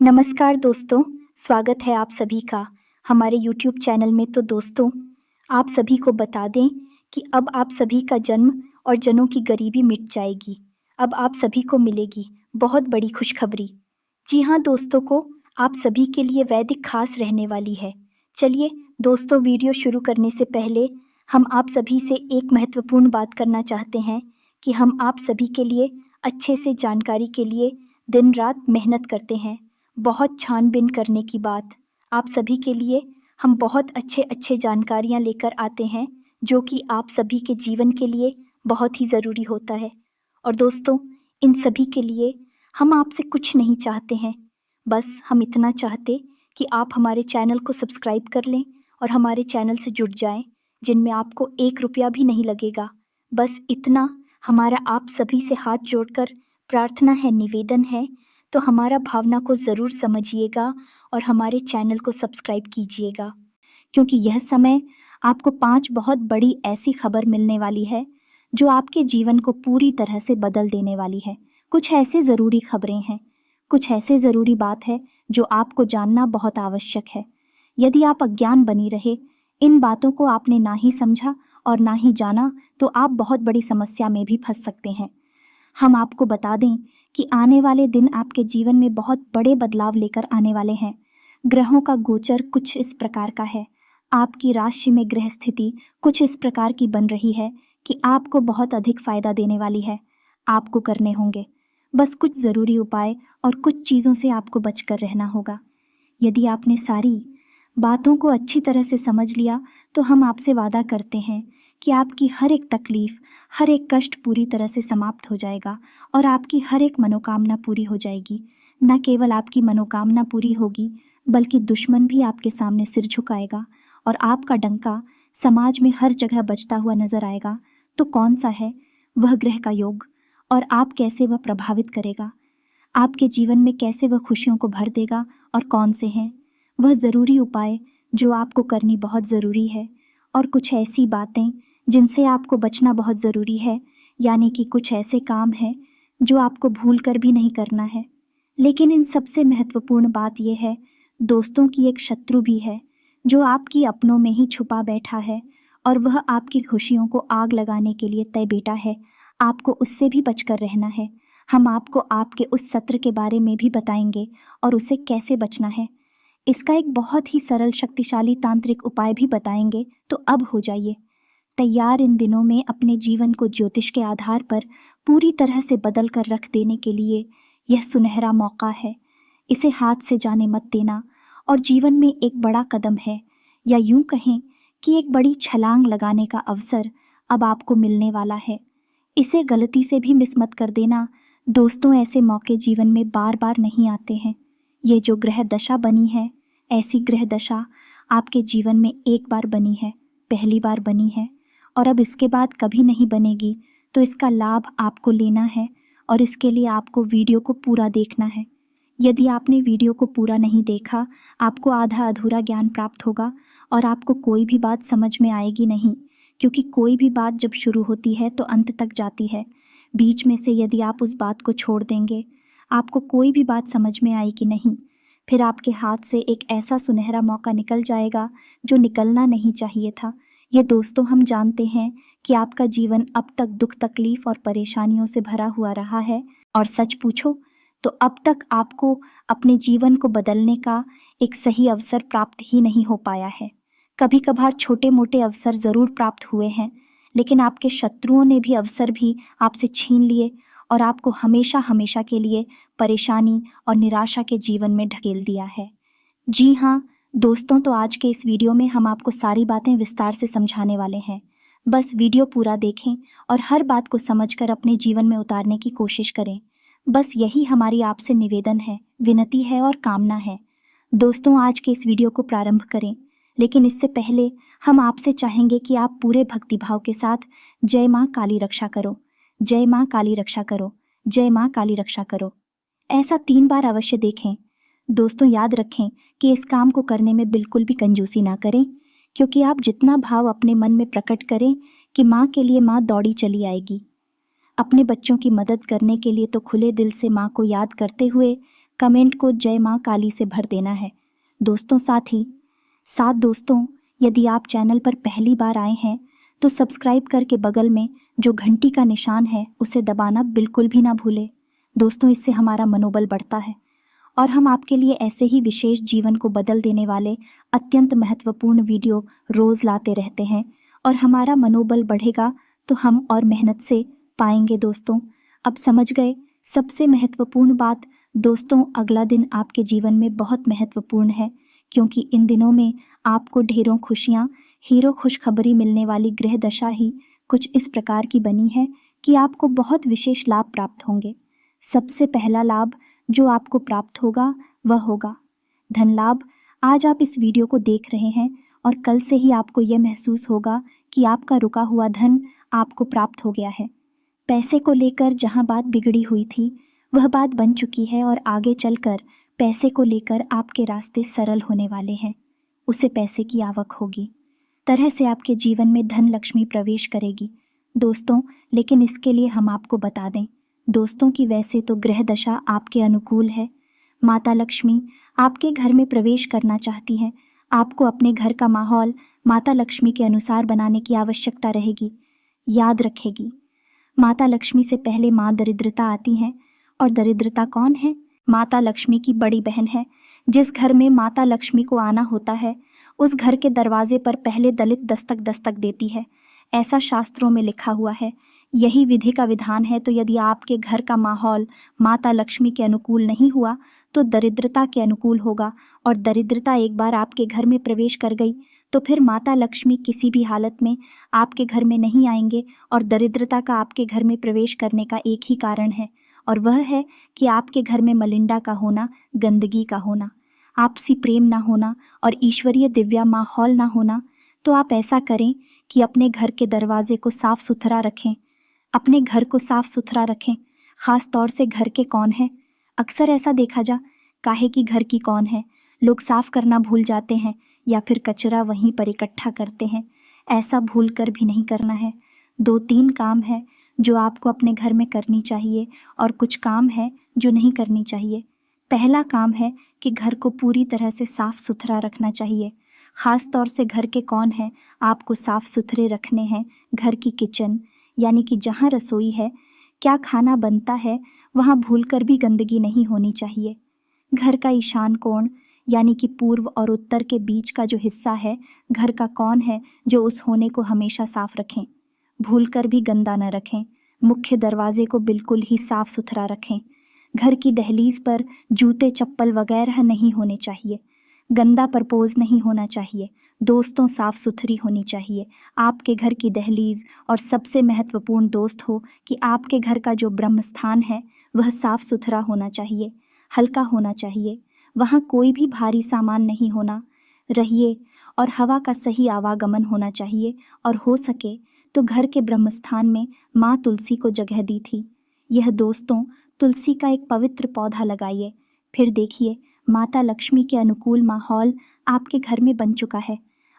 नमस्कार दोस्तों, स्वागत है आप सभी का हमारे YouTube चैनल में। तो दोस्तों, आप सभी को बता दें कि अब आप सभी का जन्म और जनों की गरीबी मिट जाएगी। अब आप सभी को मिलेगी बहुत बड़ी खुशखबरी। जी हाँ दोस्तों, को आप सभी के लिए वैदिक खास रहने वाली है। चलिए दोस्तों, वीडियो शुरू करने से पहले हम आप सभी से एक महत्वपूर्ण बात करना चाहते हैं कि हम आप सभी के लिए अच्छे से जानकारी के लिए दिन रात मेहनत करते हैं। बहुत छानबीन करने की बात, आप सभी के लिए हम बहुत अच्छे जानकारियाँ लेकर आते हैं जो कि आप सभी के जीवन के लिए बहुत ही ज़रूरी होता है। और दोस्तों, इन सभी के लिए हम आपसे कुछ नहीं चाहते हैं, बस हम इतना चाहते कि आप हमारे चैनल को सब्सक्राइब कर लें और हमारे चैनल से जुड़ जाएं, जिनमें आपको 1 रुपया भी नहीं लगेगा। बस इतना हमारा आप सभी से हाथ जोड़कर प्रार्थना है, निवेदन है। तो हमारा भावना को ज़रूर समझिएगा और हमारे चैनल को सब्सक्राइब कीजिएगा, क्योंकि यह समय आपको 5 बहुत बड़ी ऐसी खबर मिलने वाली है जो आपके जीवन को पूरी तरह से बदल देने वाली है। कुछ ऐसे ज़रूरी खबरें हैं, कुछ ऐसे ज़रूरी बात है जो आपको जानना बहुत आवश्यक है। यदि आप अज्ञान बनी रहे, इन बातों को आपने ना ही समझा और ना ही जाना, तो आप बहुत बड़ी समस्या में भी फंस सकते हैं। हम आपको बता दें कि आने वाले दिन आपके जीवन में बहुत बड़े बदलाव लेकर आने वाले हैं। ग्रहों का गोचर कुछ इस प्रकार का है, आपकी राशि में ग्रह स्थिति कुछ इस प्रकार की बन रही है कि आपको बहुत अधिक फायदा देने वाली है। आपको करने होंगे बस कुछ ज़रूरी उपाय और कुछ चीज़ों से आपको बचकर रहना होगा। यदि आपने सारी बातों को अच्छी तरह से समझ लिया तो हम आपसे वादा करते हैं कि आपकी हर एक तकलीफ, हर एक कष्ट पूरी तरह से समाप्त हो जाएगा और आपकी हर एक मनोकामना पूरी हो जाएगी। न केवल आपकी मनोकामना पूरी होगी, बल्कि दुश्मन भी आपके सामने सिर झुकाएगा और आपका डंका समाज में हर जगह बजता हुआ नजर आएगा। तो कौन सा है वह ग्रह का योग और आप कैसे वह प्रभावित करेगा, आपके जीवन में कैसे वह खुशियों को भर देगा और कौन से हैं वह ज़रूरी उपाय जो आपको करनी बहुत ज़रूरी है, और कुछ ऐसी बातें जिनसे आपको बचना बहुत ज़रूरी है। यानी कि कुछ ऐसे काम हैं जो आपको भूल कर भी नहीं करना है। लेकिन इन सबसे महत्वपूर्ण बात यह है, दोस्तों की एक शत्रु भी है जो आपकी अपनों में ही छुपा बैठा है और वह आपकी खुशियों को आग लगाने के लिए तय बैठा है। आपको उससे भी बचकर रहना है। हम आपको आपके उस सत्र के बारे में भी बताएंगे और उसे कैसे बचना है। इसका एक बहुत ही सरल शक्तिशाली तांत्रिक उपाय भी बताएंगे। तो अब हो जाइए तैयार, इन दिनों में अपने जीवन को ज्योतिष के आधार पर पूरी तरह से बदल कर रख देने के लिए यह सुनहरा मौका है। इसे हाथ से जाने मत देना और जीवन में एक बड़ा कदम है, या यूं कहें कि एक बड़ी छलांग लगाने का अवसर अब आपको मिलने वाला है। इसे गलती से भी मिस मत कर देना दोस्तों, ऐसे मौके जीवन में बार बार नहीं आते हैं। ये जो ग्रह दशा बनी है, ऐसी ग्रह दशा आपके जीवन में एक बार बनी है, पहली बार बनी है और अब इसके बाद कभी नहीं बनेगी। तो इसका लाभ आपको लेना है और इसके लिए आपको वीडियो को पूरा देखना है। यदि आपने वीडियो को पूरा नहीं देखा, आपको आधा अधूरा ज्ञान प्राप्त होगा और आपको कोई भी बात समझ में आएगी नहीं, क्योंकि कोई भी बात जब शुरू होती है तो अंत तक जाती है। बीच में से यदि आप उस बात को छोड़ देंगे, आपको कोई भी बात समझ में आएगी नहीं। फिर आपके हाथ से एक ऐसा सुनहरा मौका निकल जाएगा जो निकलना नहीं चाहिए था। ये दोस्तों, हम जानते हैं कि आपका जीवन अब तक दुख, तकलीफ और परेशानियों से भरा हुआ रहा है, और सच पूछो तो अब तक आपको अपने जीवन को बदलने का एक सही अवसर प्राप्त ही नहीं हो पाया है। कभी कभार छोटे मोटे अवसर ज़रूर प्राप्त हुए हैं, लेकिन आपके शत्रुओं ने भी अवसर भी आपसे छीन लिए और आपको हमेशा हमेशा के लिए परेशानी और निराशा के जीवन में ढकेल दिया है। जी हाँ दोस्तों, तो आज के इस वीडियो में हम आपको सारी बातें विस्तार से समझाने वाले हैं। बस वीडियो पूरा देखें और हर बात को समझकर अपने जीवन में उतारने की कोशिश करें। बस यही हमारी आपसे निवेदन है, विनती है और कामना है। दोस्तों, आज के इस वीडियो को प्रारंभ करें, लेकिन इससे पहले हम आपसे चाहेंगे कि आप पूरे भक्तिभाव के साथ जय माँ काली रक्षा करो, जय माँ काली रक्षा करो, जय माँ काली रक्षा करो ऐसा 3 बार अवश्य देखें। दोस्तों, याद रखें कि इस काम को करने में बिल्कुल भी कंजूसी ना करें, क्योंकि आप जितना भाव अपने मन में प्रकट करें कि माँ के लिए माँ दौड़ी चली आएगी। अपने बच्चों की मदद करने के लिए तो खुले दिल से माँ को याद करते हुए कमेंट को जय माँ काली से भर देना है। दोस्तों साथ दोस्तों, यदि आप चैनल पर पहली बार आए हैं तो सब्सक्राइब करके बगल में जो घंटी का निशान है उसे दबाना बिल्कुल भी ना भूलें। दोस्तों, इससे हमारा मनोबल बढ़ता है और हम आपके लिए ऐसे ही विशेष जीवन को बदल देने वाले अत्यंत महत्वपूर्ण वीडियो रोज लाते रहते हैं और हमारा मनोबल बढ़ेगा तो हम और मेहनत से पाएंगे। दोस्तों, अब समझ गए सबसे महत्वपूर्ण बात। दोस्तों, अगला दिन आपके जीवन में बहुत महत्वपूर्ण है क्योंकि इन दिनों में आपको ढेरों खुशियाँ, हीरो खुशखबरी मिलने वाली ग्रह दशा ही कुछ इस प्रकार की बनी है कि आपको बहुत विशेष लाभ प्राप्त होंगे। सबसे पहला लाभ जो आपको प्राप्त होगा वह होगा धन लाभ। आज आप इस वीडियो को देख रहे हैं और कल से ही आपको यह महसूस होगा कि आपका रुका हुआ धन आपको प्राप्त हो गया है। पैसे को लेकर जहां बात बिगड़ी हुई थी वह बात बन चुकी है और आगे चलकर पैसे को लेकर आपके रास्ते सरल होने वाले हैं। उसे पैसे की आवक होगी, तरह से आपके जीवन में धन लक्ष्मी प्रवेश करेगी। दोस्तों, लेकिन इसके लिए हम आपको बता दें दोस्तों कि वैसे तो ग्रह दशा आपके अनुकूल है। माता लक्ष्मी आपके घर में प्रवेश करना चाहती है। आपको अपने घर का माहौल माता लक्ष्मी के अनुसार बनाने की आवश्यकता रहेगी। याद रखेगी, माता लक्ष्मी से पहले माँ दरिद्रता आती है। और दरिद्रता कौन है? माता लक्ष्मी की बड़ी बहन है। जिस घर में माता लक्ष्मी को आना होता है उस घर के दरवाजे पर पहले दलित दस्तक देती है, ऐसा शास्त्रों में लिखा हुआ है। यही विधि का विधान है। तो यदि आपके घर का माहौल माता लक्ष्मी के अनुकूल नहीं हुआ तो दरिद्रता के अनुकूल होगा, और दरिद्रता एक बार आपके घर में प्रवेश कर गई तो फिर माता लक्ष्मी किसी भी हालत में आपके घर में नहीं आएंगे। और दरिद्रता का आपके घर में प्रवेश करने का एक ही कारण है और वह है कि आपके घर में मलिंडा का होना, गंदगी का होना, आपसी प्रेम ना होना और ईश्वरीय दिव्या माहौल ना होना। तो आप ऐसा करें कि अपने घर के दरवाजे को साफ सुथरा रखें, अपने घर को साफ सुथरा रखें। खास तौर से घर के कौन है, अक्सर ऐसा देखा जा काहे कि घर की कौन है लोग साफ करना भूल जाते हैं या फिर कचरा वहीं पर इकट्ठा करते हैं। ऐसा भूल कर भी नहीं करना है। 2-3 काम है जो आपको अपने घर में करनी चाहिए और कुछ काम है जो नहीं करनी चाहिए। पहला काम है कि घर को पूरी तरह से साफ सुथरा रखना चाहिए। खास तौर से घर के कौन है आपको साफ सुथरे रखने हैं। घर की किचन यानी कि जहाँ रसोई है, क्या खाना बनता है, वहाँ भूलकर भी गंदगी नहीं होनी चाहिए। घर का ईशान कोण यानी कि पूर्व और उत्तर के बीच का जो हिस्सा है, घर का कौन है जो उस होने को हमेशा साफ रखें, भूलकर भी गंदा न रखें। मुख्य दरवाजे को बिल्कुल ही साफ सुथरा रखें। घर की दहलीज पर जूते चप्पल वगैरह नहीं होने चाहिए। गंदा परपोज नहीं होना चाहिए। दोस्तों, साफ सुथरी होनी चाहिए आपके घर की दहलीज। और सबसे महत्वपूर्ण दोस्त हो कि आपके घर का जो ब्रह्म स्थान है वह साफ सुथरा होना चाहिए, हल्का होना चाहिए। वहाँ कोई भी भारी सामान नहीं होना रहिए और हवा का सही आवागमन होना चाहिए। और हो सके तो घर के ब्रह्म स्थान में माँ तुलसी को जगह दी थी। यह दोस्तों, तुलसी का एक पवित्र पौधा लगाइए। फिर देखिए, माता लक्ष्मी के अनुकूल माहौल आपके घर में बन चुका है।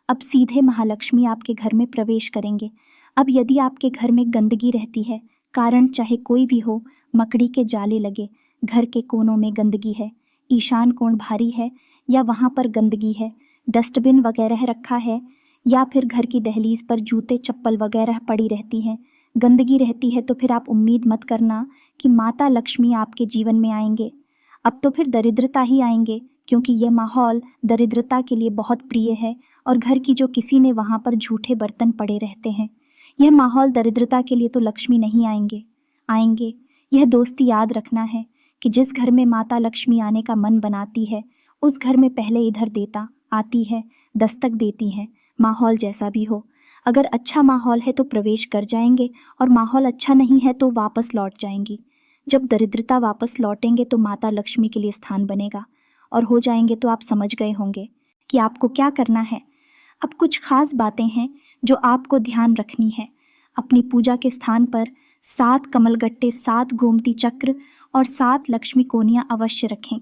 अब सीधे महालक्ष्मी आपके घर में प्रवेश करेंगे। अब यदि आपके घर में गंदगी रहती है, कारण चाहे कोई भी हो, मकड़ी के जाले लगे, घर के कोनों में गंदगी है, ईशान कोण भारी है या वहाँ पर गंदगी है, डस्टबिन वगैरह रखा है या फिर घर की दहलीज पर जूते चप्पल वगैरह पड़ी रहती हैं, गंदगी रहती है, तो फिर आप उम्मीद मत करना कि माता लक्ष्मी आपके जीवन में आएंगे। अब तो फिर दरिद्रता ही आएंगे, क्योंकि यह माहौल दरिद्रता के लिए बहुत प्रिय है। और घर की जो किसी ने वहाँ पर झूठे बर्तन पड़े रहते हैं, यह माहौल दरिद्रता के लिए तो लक्ष्मी नहीं आएंगे। यह दोस्ती याद रखना है कि जिस घर में माता लक्ष्मी आने का मन बनाती है उस घर में पहले इधर देता आती है, दस्तक देती है, माहौल जैसा भी हो। अगर अच्छा माहौल है तो प्रवेश कर जाएंगे और माहौल अच्छा नहीं है तो वापस लौट जाएंगी। जब दरिद्रता वापस लौटेंगे तो माता लक्ष्मी के लिए स्थान बनेगा और हो जाएंगे। तो आप समझ गए होंगे कि आपको क्या करना है। अब कुछ खास बातें हैं जो आपको ध्यान रखनी है। अपनी पूजा के स्थान पर 7 कमलगट्टे, 7 गोमती चक्र और 7 लक्ष्मी कोनियाँ अवश्य रखें।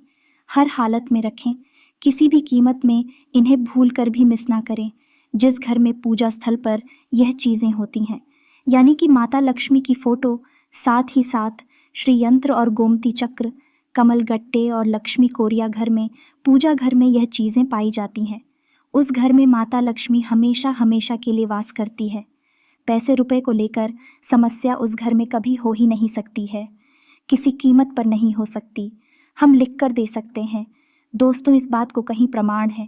हर हालत में रखें, किसी भी कीमत में इन्हें भूल कर भी मिस ना करें। जिस घर में पूजा स्थल पर यह चीज़ें होती हैं, यानी कि माता लक्ष्मी की फोटो, साथ ही साथ श्री यंत्र और गोमती चक्र, कमल गट्टे और लक्ष्मी कोरिया घर में, पूजा घर में यह चीज़ें पाई जाती हैं। उस घर में माता लक्ष्मी हमेशा हमेशा के लिए वास करती है। पैसे रुपए को लेकर समस्या उस घर में कभी हो ही नहीं सकती है, किसी कीमत पर नहीं हो सकती। हम लिख कर दे सकते हैं। दोस्तों, इस बात को कहीं प्रमाण है,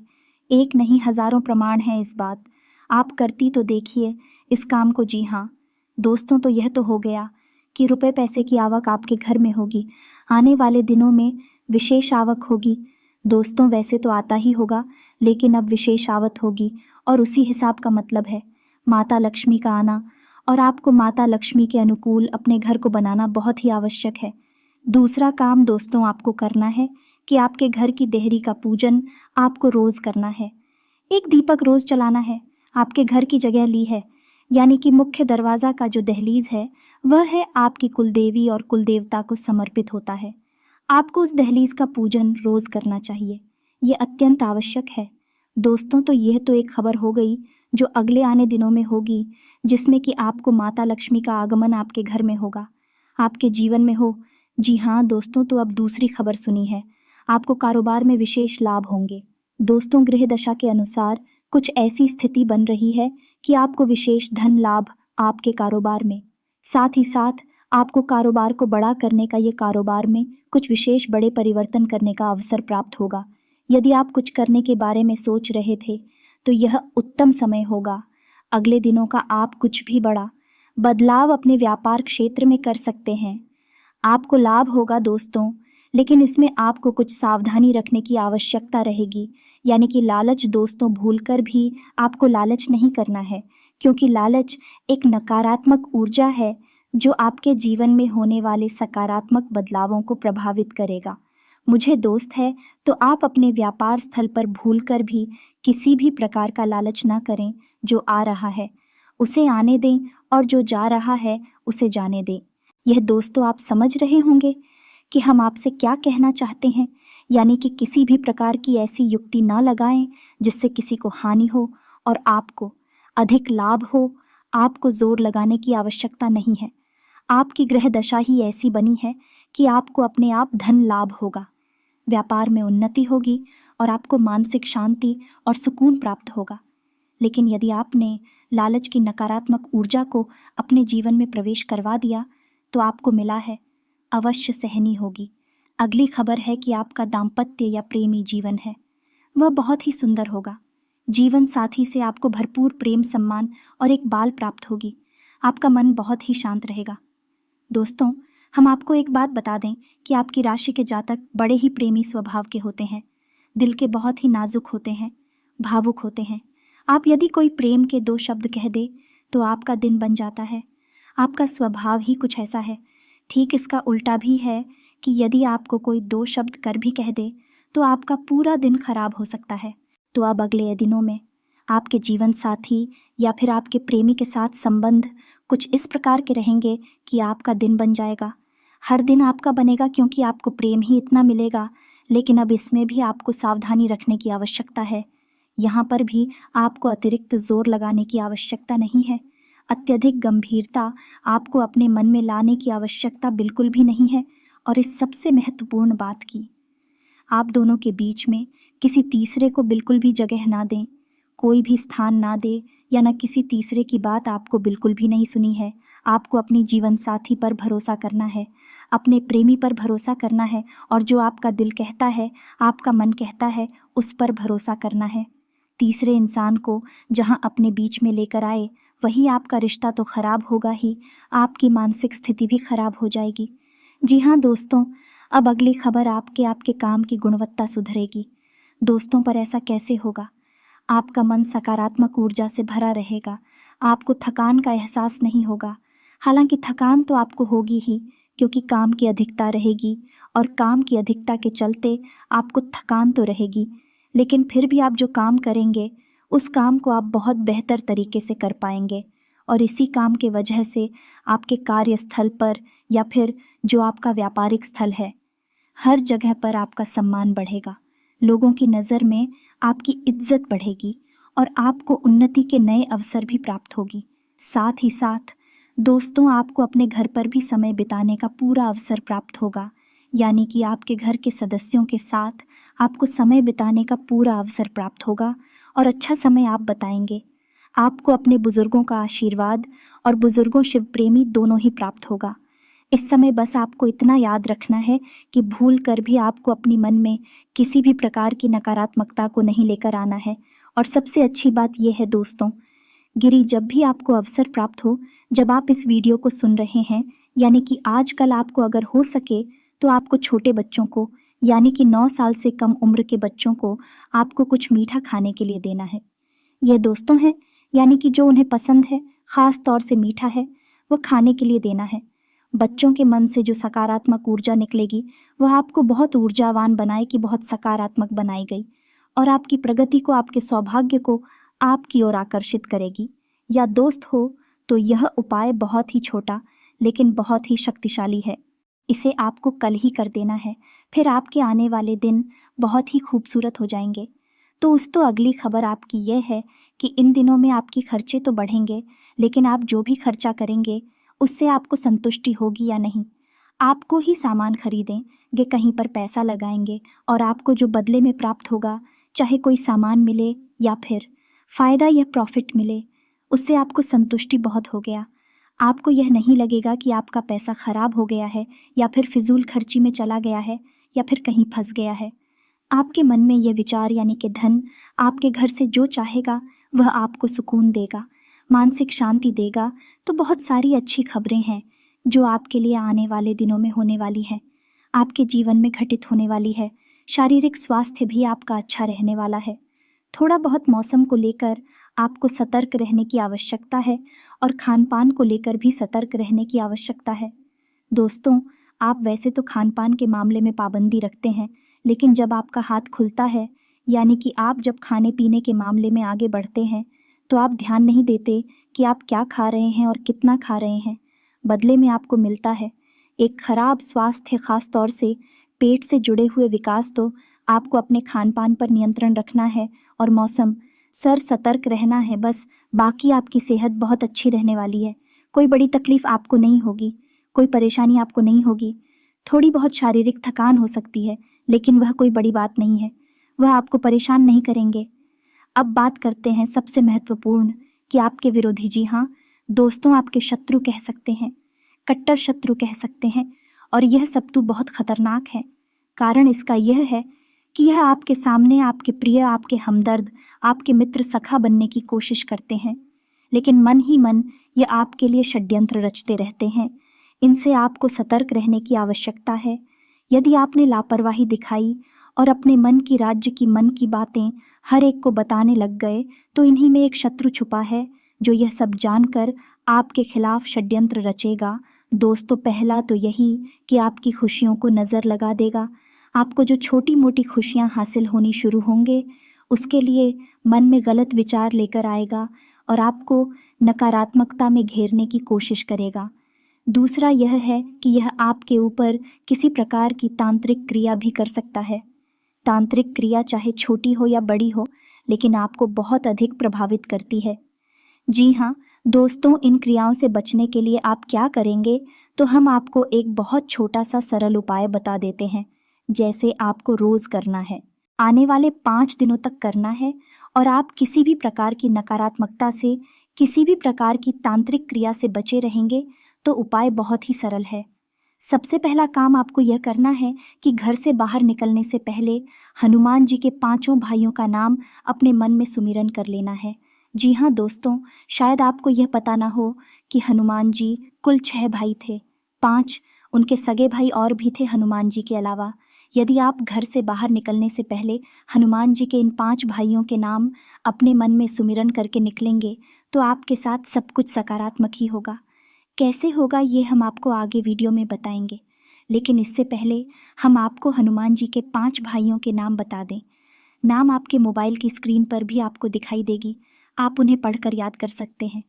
एक नहीं हजारों प्रमाण हैं इस बात। आप करती तो देखिए इस काम को। जी हाँ दोस्तों, तो यह तो हो गया कि रुपए पैसे की आवक आपके घर में होगी। आने वाले दिनों में विशेष आवक होगी। दोस्तों, वैसे तो आता ही होगा, लेकिन अब विशेष आवक होगी और उसी हिसाब का मतलब है माता लक्ष्मी का आना। और आपको माता लक्ष्मी के अनुकूल अपने घर को बनाना बहुत ही आवश्यक है। दूसरा काम दोस्तों आपको करना है कि आपके घर की देहरी का पूजन आपको रोज करना है। एक दीपक रोज जलाना है। आपके घर की जगह ली है, यानी कि मुख्य दरवाजा का जो दहलीज है वह है आपकी कुलदेवी और कुलदेवता को समर्पित होता है। आपको उस दहलीज का पूजन रोज करना चाहिए, ये अत्यंत आवश्यक है। दोस्तों, तो यह तो एक खबर हो गई जो अगले आने दिनों में होगी, जिसमें कि आपको माता लक्ष्मी का आगमन आपके घर में होगा, आपके जीवन में हो। जी हाँ दोस्तों, तो अब दूसरी खबर सुनी है, आपको कारोबार में विशेष लाभ होंगे। दोस्तों, गृह दशा के अनुसार कुछ ऐसी स्थिति बन रही है कि आपको विशेष धन लाभ आपके कारोबार में, साथ ही साथ आपको कारोबार को बड़ा करने का, ये कारोबार में कुछ विशेष बड़े परिवर्तन करने का अवसर प्राप्त होगा। यदि आप कुछ करने के बारे में सोच रहे थे तो यह उत्तम समय होगा। अगले दिनों का आप कुछ भी बड़ा बदलाव अपने व्यापार क्षेत्र में कर सकते हैं। आपको लाभ होगा दोस्तों, लेकिन इसमें आपको कुछ सावधानी रखने की आवश्यकता रहेगी। यानी कि लालच दोस्तों, भूलकर भी आपको लालच नहीं करना है, क्योंकि लालच एक नकारात्मक ऊर्जा है जो आपके जीवन में होने वाले सकारात्मक बदलावों को प्रभावित करेगा। मुझे दोस्त है तो आप अपने व्यापार स्थल पर भूलकर भी किसी भी प्रकार का लालच ना करें। जो आ रहा है उसे आने दें और जो जा रहा है उसे जाने दें। यह दोस्तों आप समझ रहे होंगे कि हम आपसे क्या कहना चाहते हैं। यानी कि किसी भी प्रकार की ऐसी युक्ति ना लगाएं जिससे किसी को हानि हो और आपको अधिक लाभ हो। आपको जोर लगाने की आवश्यकता नहीं है। आपकी ग्रह दशा ही ऐसी बनी है कि आपको अपने आप धन लाभ होगा, व्यापार में उन्नति होगी और आपको मानसिक शांति और सुकून प्राप्त होगा। लेकिन यदि आपने लालच की नकारात्मक ऊर्जा को अपने जीवन में प्रवेश करवा दिया तो आपको मिला है अवश्य सहनी होगी। अगली खबर है कि आपका दाम्पत्य या प्रेमी जीवन है वह बहुत ही सुंदर होगा। जीवन साथी से आपको भरपूर प्रेम, सम्मान और एक बाल प्राप्त होगी। आपका मन बहुत ही शांत रहेगा। दोस्तों, हम आपको एक बात बता दें कि आपकी राशि के जातक बड़े ही प्रेमी स्वभाव के होते हैं, दिल के बहुत ही नाजुक होते हैं, भावुक होते हैं। आप यदि कोई प्रेम के 2 शब्द कह दे तो आपका दिन बन जाता है। आपका स्वभाव ही कुछ ऐसा है। ठीक इसका उल्टा भी है कि यदि आपको कोई 2 शब्द कर भी कह दे तो आपका पूरा दिन खराब हो सकता है। तो अब अगले दिनों में आपके जीवन साथी या फिर आपके प्रेमी के साथ संबंध कुछ इस प्रकार के रहेंगे कि आपका दिन बन जाएगा। हर दिन आपका बनेगा क्योंकि आपको प्रेम ही इतना मिलेगा। लेकिन अब इसमें भी आपको सावधानी रखने की आवश्यकता है। यहाँ पर भी आपको अतिरिक्त जोर लगाने की आवश्यकता नहीं है। अत्यधिक गंभीरता आपको अपने मन में लाने की आवश्यकता बिल्कुल भी नहीं है। और इस सबसे महत्वपूर्ण बात की, आप दोनों के बीच में किसी तीसरे को बिल्कुल भी जगह ना दें, कोई भी स्थान ना दे, या न किसी तीसरे की बात आपको बिल्कुल भी नहीं सुनी है। आपको अपनी जीवन साथी पर भरोसा करना है, अपने प्रेमी पर भरोसा करना है और जो आपका दिल कहता है, आपका मन कहता है, उस पर भरोसा करना है। तीसरे इंसान को जहां अपने बीच में लेकर आए वही आपका रिश्ता तो खराब होगा ही, आपकी मानसिक स्थिति भी खराब हो जाएगी। जी हाँ दोस्तों, अब अगली खबर आपके काम की गुणवत्ता सुधरेगी। दोस्तों, पर ऐसा कैसे होगा? आपका मन सकारात्मक ऊर्जा से भरा रहेगा। आपको थकान का एहसास नहीं होगा। हालांकि थकान तो आपको होगी ही, क्योंकि काम की अधिकता रहेगी और काम की अधिकता के चलते आपको थकान तो रहेगी। लेकिन फिर भी आप जो काम करेंगे उस काम को आप बहुत बेहतर तरीके से कर पाएंगे और इसी काम के वजह से आपके कार्यस्थल पर या फिर जो आपका व्यापारिक स्थल है, हर जगह पर आपका सम्मान बढ़ेगा। लोगों की नज़र में आपकी इज्जत बढ़ेगी और आपको उन्नति के नए अवसर भी प्राप्त होगी। साथ ही साथ दोस्तों, आपको अपने घर पर भी समय बिताने का पूरा अवसर प्राप्त होगा। यानी कि आपके घर के सदस्यों के साथ आपको समय बिताने का पूरा अवसर प्राप्त होगा और अच्छा समय आप बताएंगे। आपको अपने बुजुर्गों का आशीर्वाद और बुजुर्गों शिव प्रेमी दोनों ही प्राप्त होगा। इस समय बस आपको इतना याद रखना है कि भूल कर भी आपको अपनी मन में किसी भी प्रकार की नकारात्मकता को नहीं लेकर आना है। और सबसे अच्छी बात यह है दोस्तों, गिरी, जब भी आपको अवसर प्राप्त हो, जब आप इस वीडियो को सुन रहे हैं, यानी कि आजकल आपको अगर हो सके तो आपको छोटे बच्चों को, यानी कि 9 साल से कम उम्र के बच्चों को आपको कुछ मीठा खाने के लिए देना है। यह दोस्तों है, यानी कि जो उन्हें पसंद है, खास तौर से मीठा है, वह खाने के लिए देना है। बच्चों के मन से जो सकारात्मक ऊर्जा निकलेगी वह आपको बहुत ऊर्जावान बनाएगी, बहुत सकारात्मक बनाई गई, और आपकी प्रगति को, आपके सौभाग्य को आपकी ओर आकर्षित करेगी। या दोस्त हो तो यह उपाय बहुत ही छोटा लेकिन बहुत ही शक्तिशाली है। इसे आपको कल ही कर देना है, फिर आपके आने वाले दिन बहुत ही खूबसूरत हो जाएंगे। तो अगली खबर आपकी यह है कि इन दिनों में आपकी खर्चे तो बढ़ेंगे, लेकिन आप जो भी खर्चा करेंगे उससे आपको संतुष्टि होगी या नहीं। आपको ही सामान खरीदेंगे, कहीं पर पैसा लगाएंगे और आपको जो बदले में प्राप्त होगा, चाहे कोई सामान मिले या फिर फायदा या प्रॉफिट मिले, उससे आपको संतुष्टि बहुत हो गया। आपको यह नहीं लगेगा कि आपका पैसा खराब हो गया है या फिर फिजूल खर्ची में चला गया है या फिर कहीं फंस गया है। आपके मन में यह विचार, यानी कि धन आपके घर से जो चाहेगा वह आपको सुकून देगा, मानसिक शांति देगा। तो बहुत सारी अच्छी खबरें हैं जो आपके लिए आने वाले दिनों में होने वाली है, आपके जीवन में घटित होने वाली है। शारीरिक स्वास्थ्य भी आपका अच्छा रहने वाला है। थोड़ा बहुत मौसम को लेकर आपको सतर्क रहने की आवश्यकता है और खान पान को लेकर भी सतर्क रहने की आवश्यकता है। दोस्तों, आप वैसे तो खान पान के मामले में पाबंदी रखते हैं, लेकिन जब आपका हाथ खुलता है, यानी कि आप जब खाने पीने के मामले में आगे बढ़ते हैं, तो आप ध्यान नहीं देते कि आप क्या खा रहे हैं और कितना खा रहे हैं। बदले में आपको मिलता है एक खराब स्वास्थ्य, खास तौर से पेट से जुड़े हुए विकास। तो आपको अपने खान पान पर नियंत्रण रखना है और मौसम सतर्क रहना है बस। बाकी आपकी सेहत बहुत अच्छी रहने वाली है, कोई बड़ी तकलीफ आपको नहीं होगी, कोई परेशानी आपको नहीं होगी। थोड़ी बहुत शारीरिक थकान हो सकती है, लेकिन वह कोई बड़ी बात नहीं है, वह आपको परेशान नहीं करेंगे। अब बात करते हैं सबसे महत्वपूर्ण कि आपके विरोधी, जी हाँ दोस्तों, आपके शत्रु कह सकते हैं, कट्टर शत्रु कह सकते हैं, और यह सब तो बहुत खतरनाक है। कारण इसका यह है कि यह आपके सामने आपके प्रिय, आपके हमदर्द, आपके मित्र, सखा बनने की कोशिश करते हैं, लेकिन मन ही मन ये आपके लिए षड्यंत्र रचते रहते हैं। इनसे आपको सतर्क रहने की आवश्यकता है। यदि आपने लापरवाही दिखाई और अपने मन की, राज्य की, मन की बातें हर एक को बताने लग गए, तो इन्हीं में एक शत्रु छुपा है जो यह सब जानकर आपके खिलाफ षड्यंत्र रचेगा। दोस्तों, पहला तो यही कि आपकी खुशियों को नज़र लगा देगा। आपको जो छोटी मोटी खुशियां हासिल होनी शुरू होंगे, उसके लिए मन में गलत विचार लेकर आएगा और आपको नकारात्मकता में घेरने की कोशिश करेगा। दूसरा यह है कि यह आपके ऊपर किसी प्रकार की तांत्रिक क्रिया भी कर सकता है। तांत्रिक क्रिया चाहे छोटी हो या बड़ी हो, लेकिन आपको बहुत अधिक प्रभावित करती है। जी हाँ दोस्तों, इन क्रियाओं से बचने के लिए आप क्या करेंगे, तो हम आपको एक बहुत छोटा सा सरल उपाय बता देते हैं। जैसे आपको रोज करना है, आने वाले 5 दिनों तक करना है, और आप किसी भी प्रकार की नकारात्मकता से, किसी भी प्रकार की तांत्रिक क्रिया से बचे रहेंगे। तो उपाय बहुत ही सरल है। सबसे पहला काम आपको यह करना है कि घर से बाहर निकलने से पहले हनुमान जी के 5 भाइयों का नाम अपने मन में सुमिरन कर लेना है। जी हाँ दोस्तों, शायद आपको यह पता ना हो कि हनुमान जी कुल 6 भाई थे। 5 उनके सगे भाई और भी थे हनुमान जी के अलावा। यदि आप घर से बाहर निकलने से पहले हनुमान जी के इन 5 भाइयों के नाम अपने मन में सुमिरन करके निकलेंगे, तो आपके साथ सब कुछ सकारात्मक ही होगा। कैसे होगा ये हम आपको आगे वीडियो में बताएंगे, लेकिन इससे पहले हम आपको हनुमान जी के 5 भाइयों के नाम बता दें। नाम आपके मोबाइल की स्क्रीन पर भी आपको दिखाई देगी, आप उन्हें पढ़कर याद कर सकते हैं।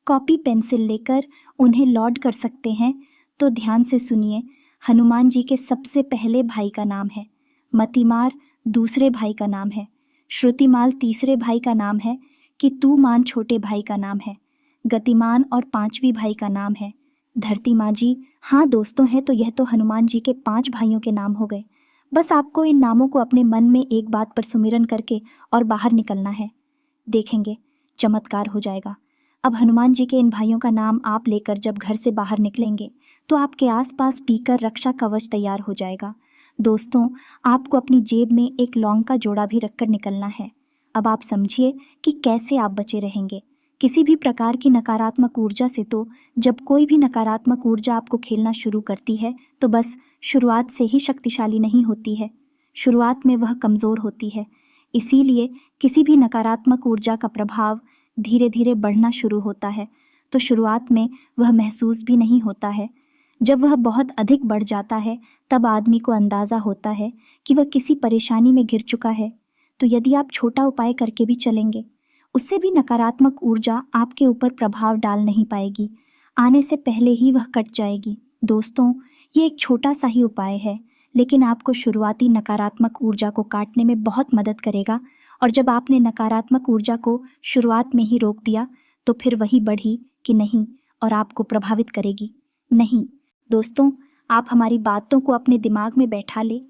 कॉपी पेंसिल लेकर उन्हें लॉर्ड कर सकते हैं। तो ध्यान से सुनिए। हनुमान जी के सबसे पहले भाई का नाम है मतिमार, दूसरे भाई का नाम है श्रुतिमाल, तीसरे भाई का नाम है कि तू मान, छोटे भाई का नाम है गतिमान, और 5वीं भाई का नाम है धरती माँ जी, हाँ दोस्तों हैं तो यह तो हनुमान जी के 5 भाइयों के नाम हो गए। बस आपको इन नामों को अपने मन में एक बात पर सुमिरन करके और बाहर निकलना है। देखेंगे चमत्कार हो जाएगा। अब हनुमान जी के इन भाइयों का नाम आप लेकर जब घर से बाहर निकलेंगे तो आपके आसपास पीकर रक्षा कवच तैयार हो जाएगा। दोस्तों, आपको अपनी जेब में एक लौंग का जोड़ा भी रखकर निकलना है। अब आप समझिए कि कैसे आप बचे रहेंगे किसी भी प्रकार की नकारात्मक ऊर्जा से। तो जब कोई भी नकारात्मक ऊर्जा आपको खेलना शुरू करती है तो बस शुरुआत से ही शक्तिशाली नहीं होती है, शुरुआत में वह कमज़ोर होती है। इसीलिए किसी भी नकारात्मक ऊर्जा का प्रभाव धीरे धीरे बढ़ना शुरू होता है तो शुरुआत में वह महसूस भी नहीं होता है। जब वह बहुत अधिक बढ़ जाता है तब आदमी को अंदाज़ा होता है कि वह किसी परेशानी में घिर चुका है। तो यदि आप छोटा उपाय करके भी चलेंगे, उससे भी नकारात्मक ऊर्जा आपके ऊपर प्रभाव डाल नहीं पाएगी, आने से पहले ही वह कट जाएगी। दोस्तों, ये एक छोटा सा ही उपाय है, लेकिन आपको शुरुआती नकारात्मक ऊर्जा को काटने में बहुत मदद करेगा। और जब आपने नकारात्मक ऊर्जा को शुरुआत में ही रोक दिया तो फिर वही बढ़ी कि नहीं और आपको प्रभावित करेगी नहीं। दोस्तों, आप हमारी बातों को अपने दिमाग में बैठा लें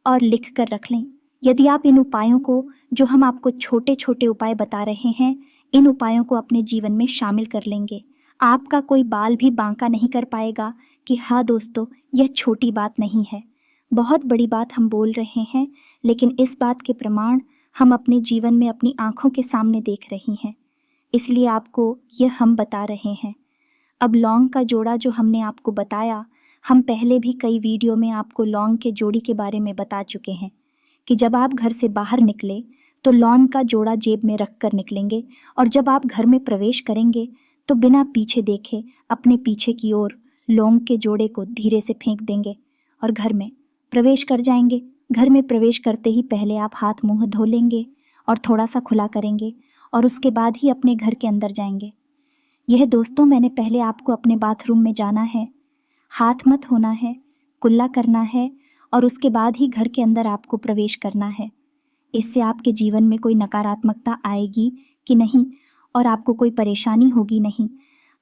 और लिख कर रख लें। यदि आप इन उपायों को, जो हम आपको छोटे छोटे उपाय बता रहे हैं, इन उपायों को अपने जीवन में शामिल कर लेंगे, आपका कोई बाल भी बांका नहीं कर पाएगा कि हाँ दोस्तों, यह छोटी बात नहीं है, बहुत बड़ी बात हम बोल रहे हैं। लेकिन इस बात के प्रमाण हम अपने जीवन में अपनी आंखों के सामने देख रही हैं, इसलिए आपको यह हम बता रहे हैं। अब लौंग का जोड़ा जो हमने आपको बताया, हम पहले भी कई वीडियो में आपको लौंग के जोड़ी के बारे में बता चुके हैं कि जब आप घर से बाहर निकले तो लौंग का जोड़ा जेब में रख कर निकलेंगे और जब आप घर में प्रवेश करेंगे तो बिना पीछे देखे अपने पीछे की ओर लौंग के जोड़े को धीरे से फेंक देंगे और घर में प्रवेश कर जाएंगे। घर में प्रवेश करते ही पहले आप हाथ मुंह धो लेंगे और थोड़ा सा खुला करेंगे और उसके बाद ही अपने घर के अंदर जाएंगे। यह दोस्तों, मैंने पहले आपको अपने बाथरूम में जाना है, हाथ मत होना है, कुल्ला करना है और उसके बाद ही घर के अंदर आपको प्रवेश करना है। इससे आपके जीवन में कोई नकारात्मकता आएगी कि नहीं और आपको कोई परेशानी होगी नहीं,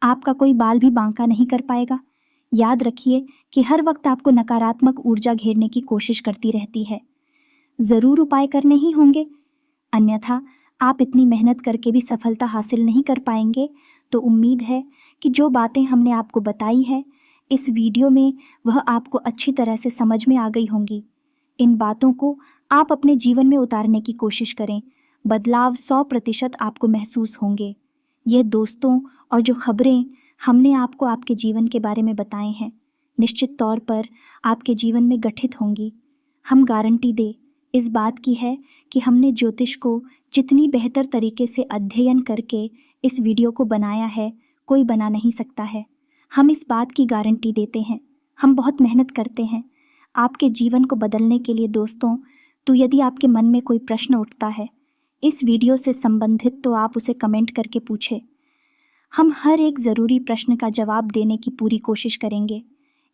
आपका कोई बाल भी बांका नहीं कर पाएगा। याद रखिए कि हर वक्त आपको नकारात्मक ऊर्जा घेरने की कोशिश करती रहती है। ज़रूर उपाय करने ही होंगे, अन्यथा आप इतनी मेहनत करके भी सफलता हासिल नहीं कर पाएंगे। तो उम्मीद है कि जो बातें हमने आपको बताई है इस वीडियो में वह आपको अच्छी तरह से समझ में आ गई होंगी। इन बातों को आप अपने जीवन में उतारने की कोशिश करें, बदलाव 100% आपको महसूस होंगे। ये दोस्तों और जो खबरें हमने आपको आपके जीवन के बारे में बताए हैं, निश्चित तौर पर आपके जीवन में गठित होंगी। हम गारंटी दे इस बात की है कि हमने ज्योतिष को जितनी बेहतर तरीके से अध्ययन करके इस वीडियो को बनाया है, कोई बना नहीं सकता है। हम इस बात की गारंटी देते हैं, हम बहुत मेहनत करते हैं आपके जीवन को बदलने के लिए। दोस्तों, तो यदि आपके मन में कोई प्रश्न उठता है इस वीडियो से संबंधित तो आप उसे कमेंट करके पूछें। हम हर एक ज़रूरी प्रश्न का जवाब देने की पूरी कोशिश करेंगे।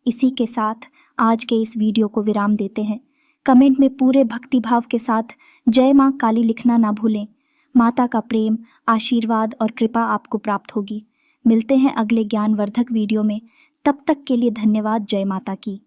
इसी के साथ आज के इस वीडियो को विराम देते हैं। कमेंट में पूरे भक्तिभाव के साथ जय माँ काली लिखना ना भूलें। माता का प्रेम, आशीर्वाद और कृपा आपको प्राप्त होगी। मिलते हैं अगले ज्ञानवर्धक वीडियो में, तब तक के लिए धन्यवाद। जय माता की।